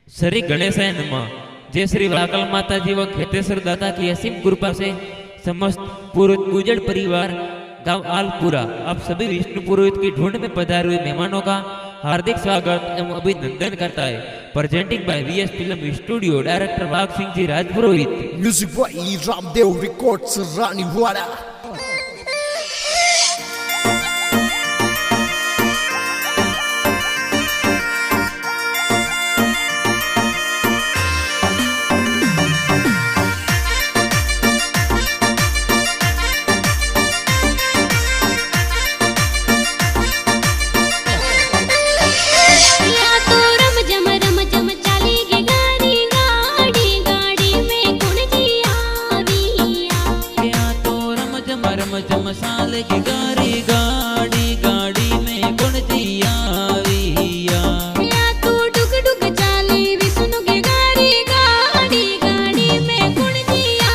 श्री गणेशाय नमः। जय श्री वाकल माता जी व खेतेश्वर दाता की असीम कृपा से समस्त पूजड़ परिवार गांव आलपुरा आप सभी विष्णु पुरोहित की ढूंढ में पधारे हुए मेहमानों का हार्दिक स्वागत एवं अभिनंदन करता है। Presenting by VS film studio, director Bhag Singh ji Rajpurohit. Music by Ramdev records Raniwara. जम साले की गाड़ी गाड़ी गाड़ी में कौन जिया विया या तू डुग डुग चाले विष्णु की गाड़ी गाड़ी गाड़ी में कौन जिया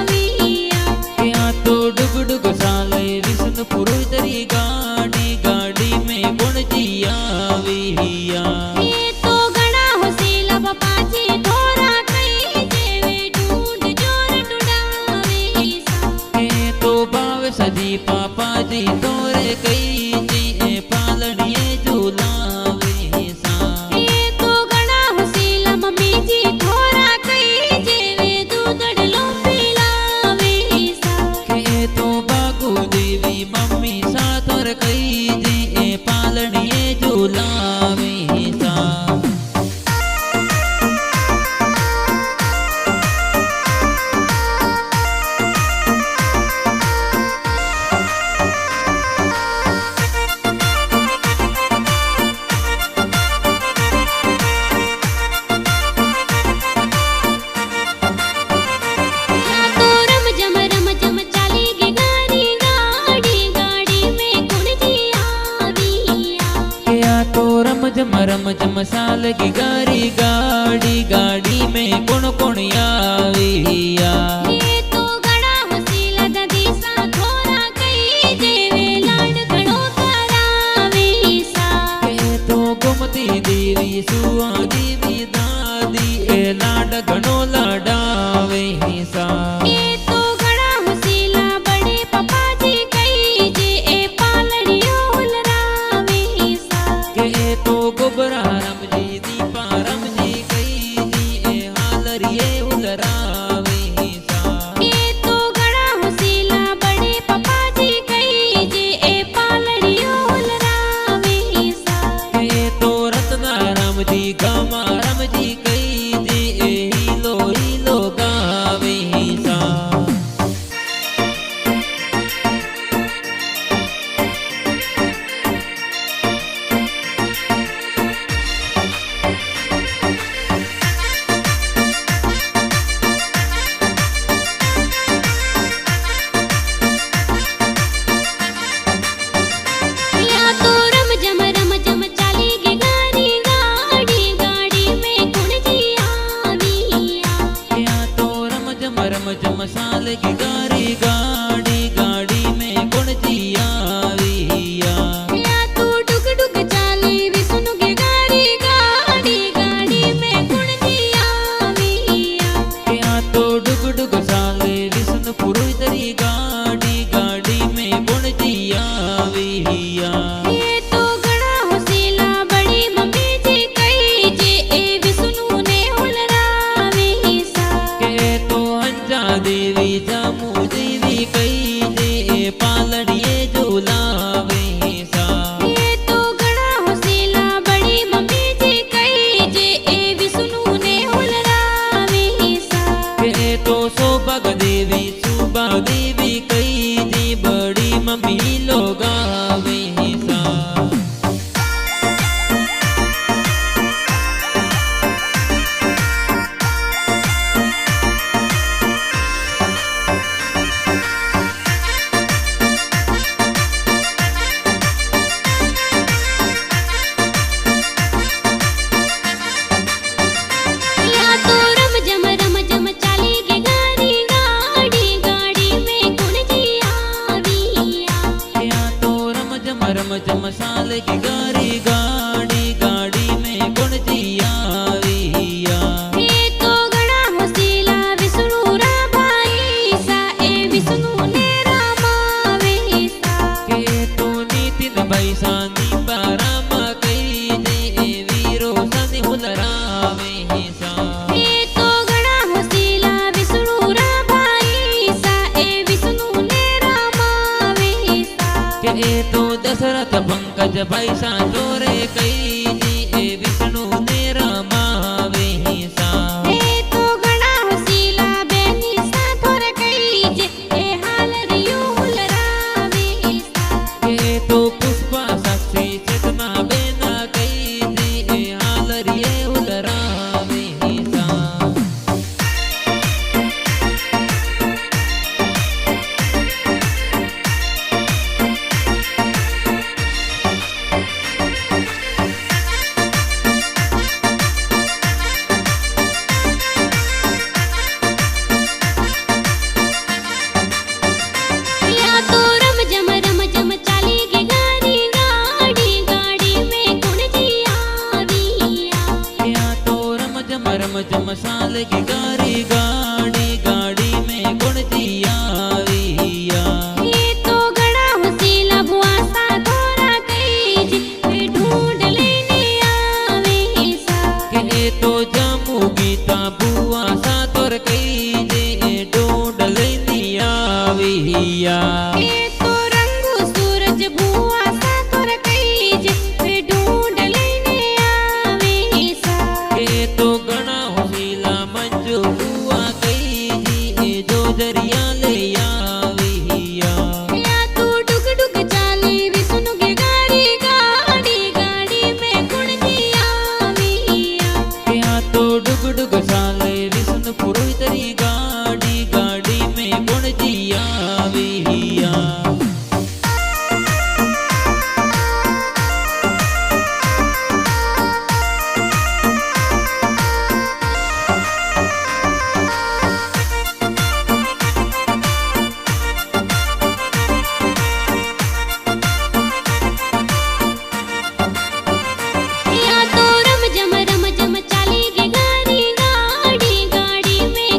विया या तो डुग डुग साले विष्णु पुरोहित री गाड़ी गाड़ी में कौन जिया विया ये तो गड़ा होसेला बापाजी थोड़ा कई जेवे ढूंढ जोर ढूंढावे सा ये तो बाव सजी पापा जी तोरे कई जी पालनिए झूलावे सा ये तो गड़ा होसेला मम्मी जी थोड़ा कई जेवे दूधड़ लो पिलावे सा ये तो बागु देवी मम्मी सा तोर कई जी पालनिए झूलावे सा रम जम साल की गाड़ी गाड़ी गाड़ी में कौन कौन आविया ये तो गड़ा होसेला ददी सा थोड़ा कई जेवे लाड घणो करावे सा ये तो गोमती देवी सुआ देवी दादी ए लाड घणो लाडावे सा ये तो गड़ा होसेला बड़े पापा जी कई जे ए पालड़ियो उलरावे सा ये तो गोबरा राम जी दीपा राम जी कई जी ए हालरिए उलरावे सा ये तो गड़ा होसेला बड़े पापा जी कई जे ए पालड़ियो उलरावे सा ये तो रत्ना राम जी गामा राम जी कई जी ए हीलो हीलो गावे सा या तो रम जम चाली गे गाड़ी गाड़ी गाड़ी में कौन जिया विया या तो रम जम साल की गाड़ी गाड़ी गाड़ी में कौन जिया विया या तू डुग डुग चाले विष्णु की गाड़ी गाड़ी गाड़ी में कौन जिया विया या तो डुग डुग साले विष्णु पुरोहित री गाड़ी गाड़ी में कौन जिया विया ये तो गड़ा होसेला बड़ी मम्मी जी कई जे ए विष्णु ने उलरावे सा के तो अंजा देवी जामू देवी कई जे पालड़िए झूलावे सा ये तो गड़ा होसेला बड़ी मम्मी जी कई जे ए विष्णु ने उलरावे सा के तो सौभाग देवी सुबा देवी कई जी बड़ी मम्मी लोग आवे सा या तो रम जम चाली गे गाड़ी गाड़ी गाड़ी में कौन जिया विया या तो रम जम साल की गाड़ी गाड़ी गाड़ी में कौन जिया विया उलरावे सा। એ તો ઘણા હોશિયાર વિષ્ણુરા ભાઈ સા એ વિષ્ણુને રમાવે સા કે એ તો દશરથ પંકજ ભાઈ સાચો રે કઈ જી એ વિષ્ણુ ને રમાવે સા એ તો ઘણા હોશિયાર બેની સા થોર કઈ જે એ હાલ રિયો ઉલરાવે સા કે એ તો પુષ્પા સાક્ષી ચેતના બેના કઈ જી એ હાલ રે ઉલરાવે સા યા તો રમ જમ ચાલી ગઈ ગાડી ગાડી में गुण जी आविया ત્યાં તો રમ જમ સાલ કી ગાડી ગાડી में ગુણતી આવિયા ये तो घड़ा होशियार भुआसा थोड़ा कई जे ढूंढ लेने आवे सा કે એ તો જામુ ગીતા બુઆ સાતોર કઈ જે ડોડ લઈની આવિયા ये तो रंगू सूरज भुआसा थोड़ा कई जे ढूंढ लेने आवे सा કે તો ઘણા હોશિયાર મંજુ બુઆ કઈ જી જો જરિયા લઈ આવિયા या तू डुग डुग चाली विष्णु की गाड़ी में गुण जी आविया ત્યાં તો ડુગ ડુગ ચાલે વિષ્ણુ પુરોહિતરી ગાડી में ગુણતી આવિયા या तो रम जम चाली गई गाड़ी में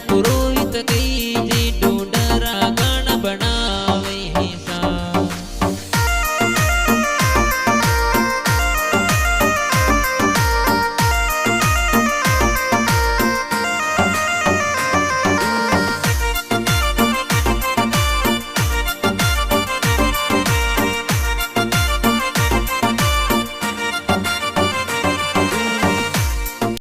पुरोहित